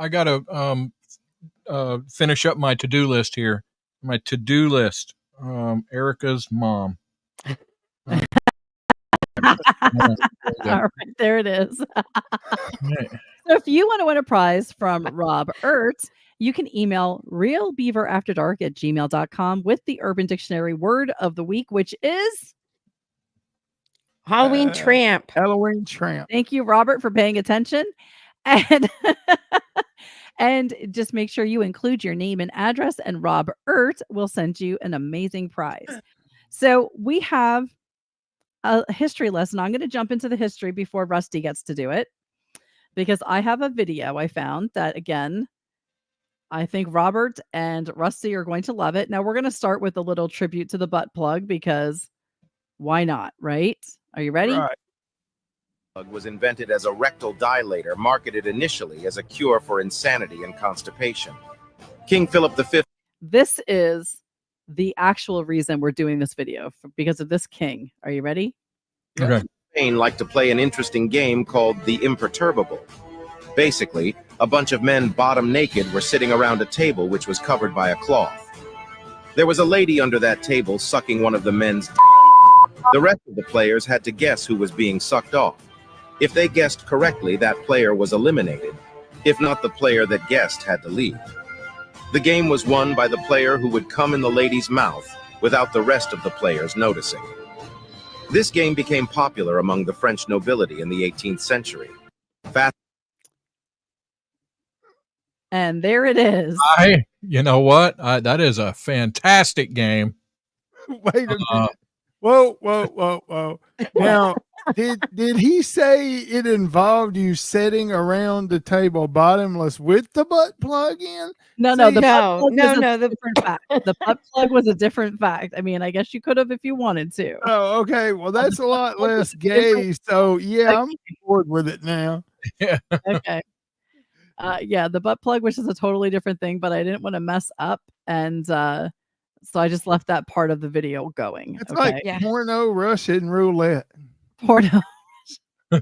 finish up my to-do list here. My to-do list. Erica's mom. All right, there it is. So if you want to win a prize from Rob Ertz, you can email realbeaverafterdark@gmail.com with the Urban Dictionary word of the week, which is Halloween tramp. Halloween tramp. Thank you, Robert, for paying attention. And And just make sure you include your name and address, and Robert will send you an amazing prize. So we have a history lesson. I'm going to jump into the history before Rusty gets to do it, because I have a video I found that, again, I think Robert and Rusty are going to love it. Now we're going to start with a little tribute to the butt plug, because why not, right? Are you ready? Right. Was invented as a rectal dilator, marketed initially as a cure for insanity and constipation. King Philip V. This is the actual reason we're doing this video, because of this king. Are you ready? Okay. Spain liked to play an interesting game called the imperturbable. Basically, a bunch of men bottom naked were sitting around a table which was covered by a cloth. There was a lady under that table sucking one of the men's. The rest of the players had to guess who was being sucked off. If they guessed correctly, that player was eliminated. If not, the player that guessed had to leave. The game was won by the player who would come in the lady's mouth without the rest of the players noticing. This game became popular among the French nobility in the 18th century. And there it is. You know what? That is a fantastic game. Wait a minute. Whoa. Now, did he say it involved you sitting around the table bottomless with the butt plug in? No, See, the butt plug was no, a different fact. The butt plug was a different fact. I mean, I guess you could have if you wanted to. Oh, okay. Well, that's a lot less gay. So yeah, I'm bored with it now. Yeah. Okay. Yeah, the butt plug, which is a totally different thing, but I didn't want to mess up, and so I just left that part of the video going. It's okay? like porno Russian roulette. Porno. I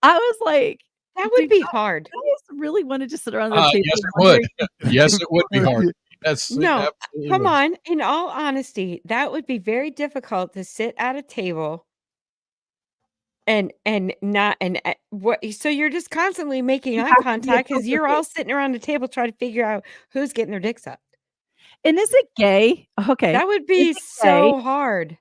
was like, that would be hard. I just really wanted to sit around the table. Yes, it would. Yes, it would be hard. Yes, No, absolutely come would. on. In all honesty, that would be very difficult to sit at a table and not what. So you're just constantly making eye contact because you're all sitting around the table trying to figure out who's getting their dick sucked. And is it gay? Okay, That would be so hard.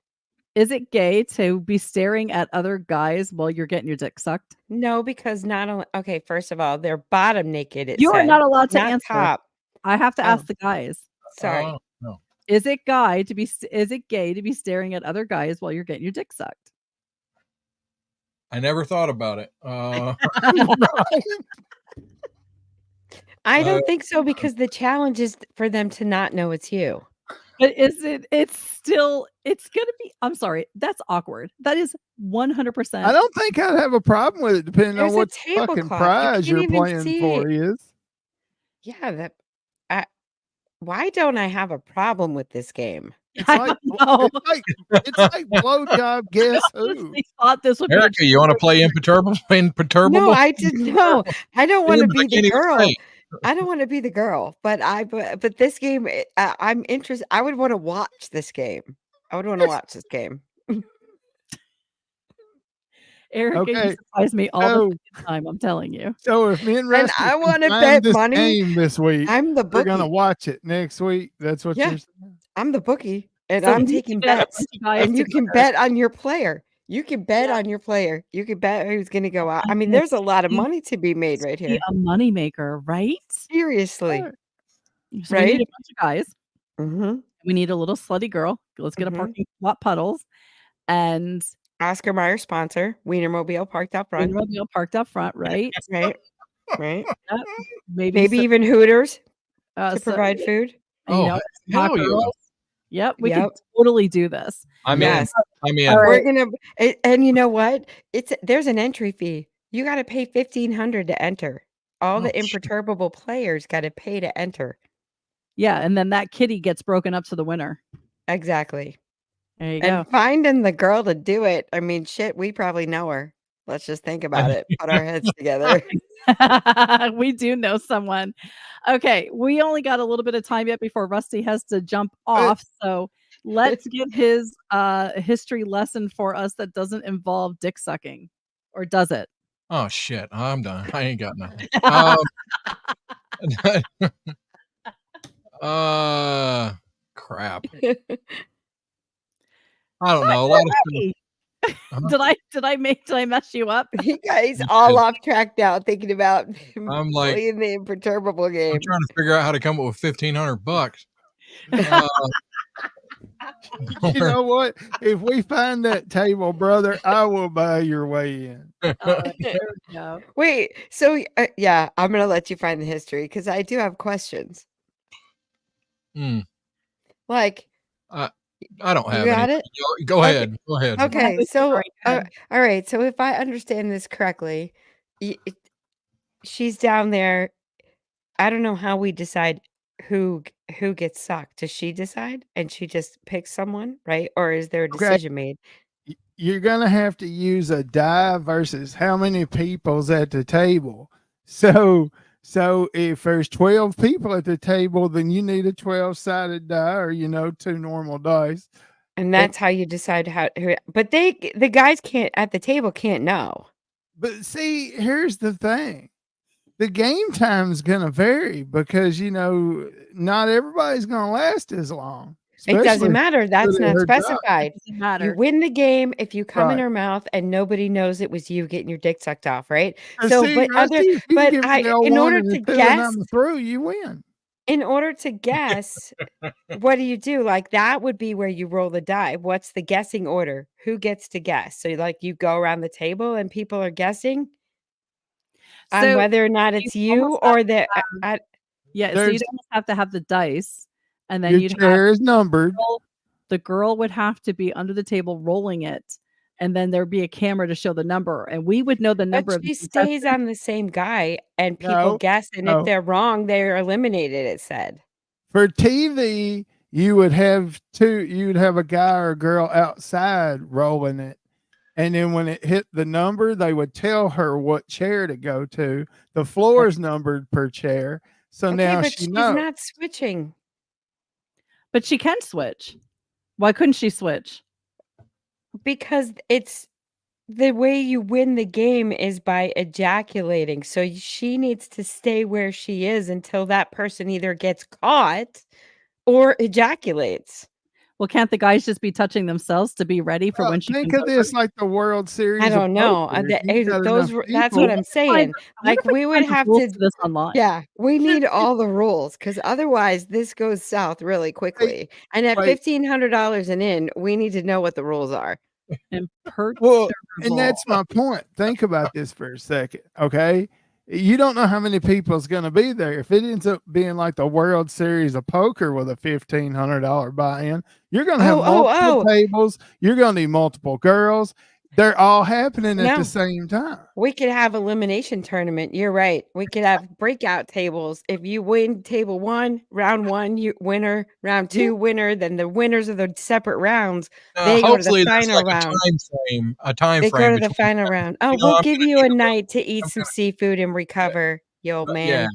Is it gay to be staring at other guys while you're getting your dick sucked? No, because not only first of all, they're bottom naked. You are not allowed to not answer. top. I have to Oh. ask the guys. Sorry. Oh, no. Is it gay to be staring at other guys while you're getting your dick sucked? I never thought about it. I don't think so, because the challenge is for them to not know it's you. But it's gonna be, I'm sorry, that's awkward. That is 100%. I don't think I'd have a problem with it, depending There's on a what fucking tablecloth. prize You you're can't even playing see for it. is. Yeah, why don't I have a problem with this game? It's like it's like blowjob. Guess who? honestly thought this would Erica, you want to play imperturbable? No, I didn't know. I don't want to be I the can't even girl. say. I don't want to be the girl, but this game, I'm interested. I would want to watch this game. I would want to watch this game. Erica, you Okay, surprise me all so- the fucking time. I'm telling you. So if me and And Rusty I can wanna find bet this money. game this week, I'm the we're gonna bookie. watch it next week. That's what Yeah. you're saying. I'm the bookie, and So I'm we taking bet a bets. bunch of guys And you can together. bet on your player. You can bet on your player. You can bet who's going to go out. I mean, there's a lot of money to be made right here. A moneymaker, right? Seriously. So we need Right? a bunch of guys. Mm-hmm. We need a little slutty girl. Let's get a Mhm. parking lot puddles, and Oscar Mayer sponsor. Wienermobile parked out front. Wienermobile parked up front, right? Right. Right. Yep. Maybe some- even Hooters to so- provide food. and, you know, some hot hell yeah. girls. Yep, we can Yep. totally do this. I'm Yes. in. I'm in. All right. We're gonna, and you know what? There's an entry fee. You got to pay $1,500 to enter. All the Oh, shit. imperturbable players got to pay to enter. Yeah, and then that kitty gets broken up to the winner. Exactly. There you And go. finding the girl to do it. I mean, shit, we probably know her. Let's just think about it. Put our heads together. We do know someone. Okay, we only got a little bit of time yet before Rusty has to jump off. So let's get his history lesson for us that doesn't involve dick sucking. Or does it? Oh shit! I'm done. I ain't got nothing. Crap. I don't know. A lot of stuff. Did I mess you up? You guys You all did. off track now, thinking about I'm like, playing the imperturbable I'm game. trying to figure out how to come up with $1,500. Uh, You know what? If we find that table, brother, I will buy your way in. There we go. Wait, so yeah, I'm gonna let you find the history because I do have questions. Like, I don't you have got any. it? Go ahead. Go ahead. Okay, so Sorry, go ahead. all right. So if I understand this correctly, she's down there. I don't know how we decide who gets sucked. Does she decide and she just picks someone, right? Or is there a Okay. decision made? You're gonna have to use a die versus how many people's at the table. So if there's 12 people at the table, then you need a 12-sided die, or 2 normal dice. And that's how you decide but the guys at the table can't know. But see, here's the thing. The game time's gonna vary because not everybody's gonna last as long. It doesn't especially matter. That's good at not her job. specified. Doesn't You matter. win the game if you come in Right. her mouth and nobody knows it was you getting your dick sucked off, right? And So, see, but Rusty, if you can give me the in L1 order and the to 2 and guess, I'm through, you win. in order to guess, what do you do? Like that would be where you roll the die. What's the guessing order? Who gets to guess? So, like you go around the table and people are guessing on So whether or not you it's you almost have or to the. have Yeah, so There's you'd almost have to have the dice, and then your you'd have chair is numbered. the girl would have to be under the table rolling it, and then there'd be a camera to show the number, and we would know the But number of the she stays contestants. on the same guy, and people No, guess, and if no. they're wrong, they're eliminated. It said. For TV, you would have you'd have a guy or a girl outside rolling it. And then when it hit the number, they would tell her what chair to go to. The floor is numbered per chair. So Okay, now but she she's knows. not switching. But she can switch. Why couldn't she switch? Because it's the way you win the game is by ejaculating. So she needs to stay where she is until that person either gets caught or ejaculates. Well, can't the guys just be touching themselves to be ready for when she Think comes of this over? like the World Series. I don't of know. poker. If you've got enough That's people- what I'm saying. Like we would find the have rules to to this online. Yeah, we need all the rules because otherwise this goes south really quickly. And at wait. $1,500 and in, we need to know what the rules are. Well, and that's my point. Think about this for a second, okay? You don't know how many people is going to be there. If it ends up being like the World Series of Poker with a $1,500 buy-in, you're going to have multiple tables. You're going to need multiple girls. They're all happening at No. the same time. We could have elimination tournament. You're right. We could have breakout tables. If you win table 1, round 1, you winner, round 2, winner, then the winners of the separate rounds, they go to the Hopefully there's final like round. a time They frame. go to the final round. Oh, You know, we'll I'm give you a night to eat some seafood and recover, you old man.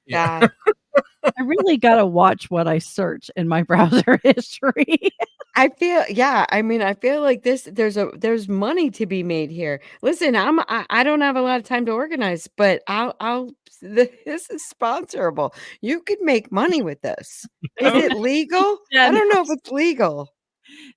yeah. God. I really gotta watch what I search in my browser history. I feel like there's money to be made here. Listen, I don't have a lot of time to organize, but this is sponsorable. You could make money with this. Is it legal? I don't know if it's legal.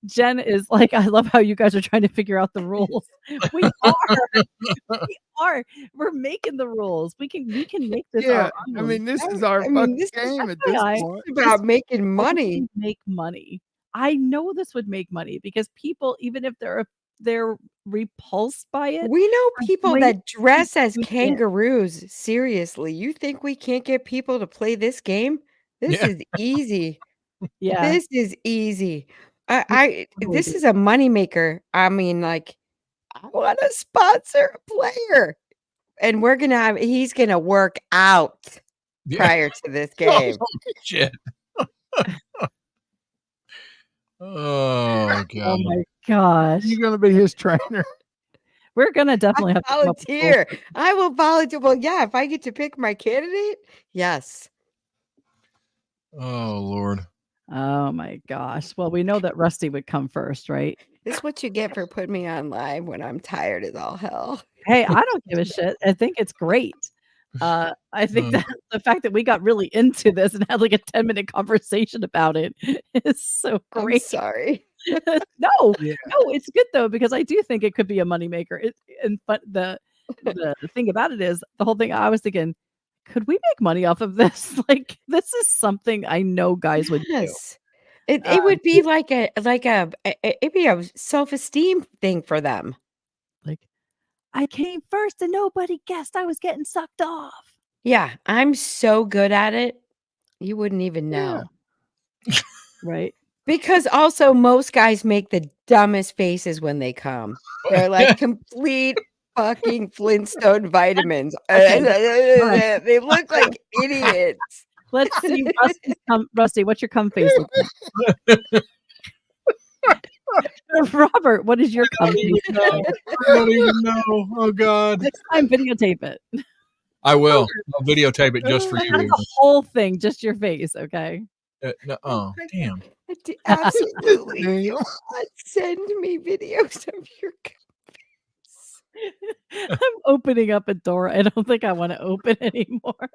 Jen is like, I love how you guys are trying to figure out the rules. We are. We're making the rules. We can make this. Yeah, our own. I mean, this is our fucking game at this point. It's about making money. Make money. I know this would make money because people, even if they're repulsed by it, We know are people going that dress as to do it. kangaroos. Seriously, you think we can't get people to play this game? This Yeah. is easy. Yeah. This is easy. This is a moneymaker. I mean, like, I want to sponsor a player. And he's gonna work out prior to this game. Shit. Oh god. Oh my gosh. You're going to be his trainer. We're gonna definitely have to come up with rules. Volunteer. I will volunteer. Well, yeah, if I get to pick my candidate, yes. Oh Lord. Oh my gosh. Well, we know that Rusty would come first, right? This is what you get for putting me on live when I'm tired as all hell. Hey, I don't give a shit. I think it's great. I think that the fact that we got really into this and had like a 10-minute conversation about it is so I'm great. sorry. No, Yeah. no, it's good though because I do think it could be a moneymaker. But the thing about it is the whole thing. I was thinking, could we make money off of this? Like, this is something I know guys would do. Yes. It would be like it'd be a self-esteem thing for them. Like, I came first and nobody guessed I was getting sucked off. Yeah, I'm so good at it. You wouldn't even know. Right. Because also most guys make the dumbest faces when they come. They're like complete fucking Flintstone vitamins. Okay. They look like idiots. Let's see Rusty, what's your cum face look like? Robert, what is your cum face? I don't even know. Oh God. Next time, videotape it. I will. I'll videotape it just for you. Not the whole thing, just your face, okay? No, oh, damn. Absolutely. Do not send me videos of your I'm opening up a door I don't think I want to open anymore.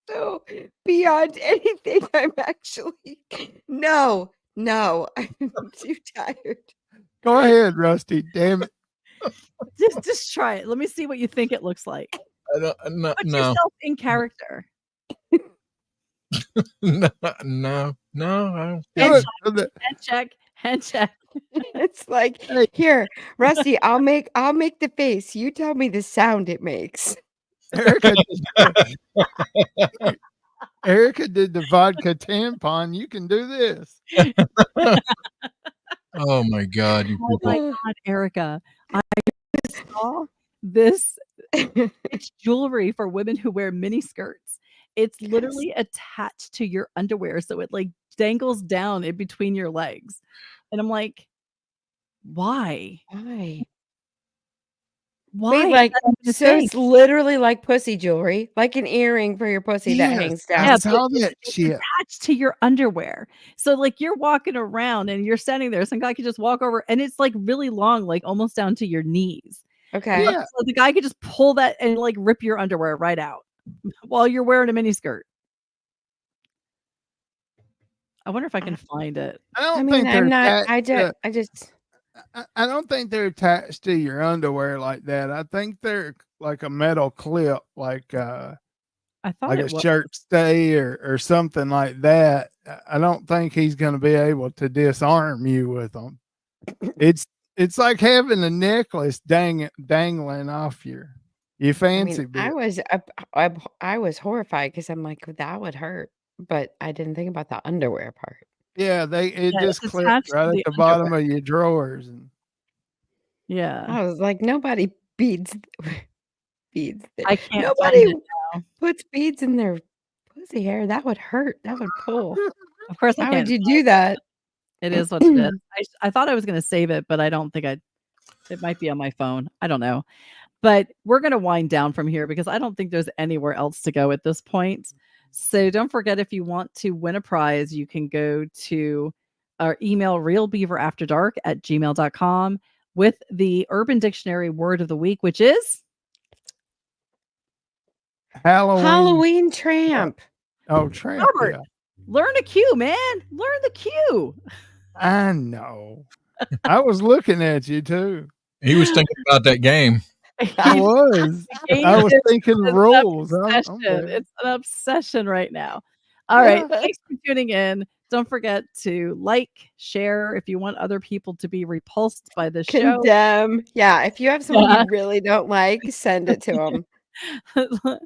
So beyond anything, I'm actually no, I'm too tired. Go ahead, Rusty. Damn it. Just try it. Let me see what you think it looks like. No, Put no, yourself in character. no, I don't. Hand check. It's like, here, Rusty, I'll make the face. You tell me the sound it makes. Erica did the vodka tampon. You can do this. Oh my God, you Oh my people. God, Erica. I saw this. It's jewelry for women who wear mini skirts. It's literally attached to your underwear. So it like dangles down in between your legs. And I'm like, why? Why? Why? Wait, like, That's what I'm so saying. it's literally like pussy jewelry, like an earring for your pussy that hangs down. Yeah, saw but that it's shit. attached to your underwear. So like you're walking around and you're standing there. Some guy could just walk over and it's like really long, like almost down to your knees. Okay. So the guy could just pull that and like rip your underwear right out while you're wearing a mini skirt. I wonder if I can find it. I don't I mean, think they're I'm not. attached I just. I don't think they're attached to your underwear like that. I think they're like a metal clip, like I thought like it a was. shirt stay or something like that. I don't think he's going to be able to disarm you with them. It's like having a necklace dangling off your fancy bit. I was horrified because I'm like, that would hurt, but I didn't think about the underwear part. Yeah, it just it's clips attached right to at the the bottom underwear. of your drawers. And Yeah. I was like, nobody beads. I can't Nobody find it now. puts beads in their pussy hair. That would hurt. That would pull. Of course, I Why can't would you find do that? It is what it is. I thought I was going to save it, but I don't think it might be on my phone. I don't know. But we're going to wind down from here because I don't think there's anywhere else to go at this point. So don't forget, if you want to win a prize, you can go to our email realbeaverafterdark@gmail.com with the Urban Dictionary word of the week, which is Halloween tramp. Oh, tramp. Robert. Yeah. Learn a cue, man. Learn the cue. I know. I was looking at you too. He was thinking about that game. I was. I was thinking rules. It's an obsession right now. All right. Thanks for tuning in. Don't forget to like, share if you want other people to be repulsed by this show. Condemn. Yeah. If you have someone you really don't like, send it to them.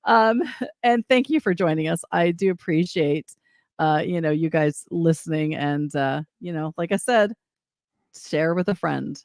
And thank you for joining us. I do appreciate you guys listening and like I said, share with a friend.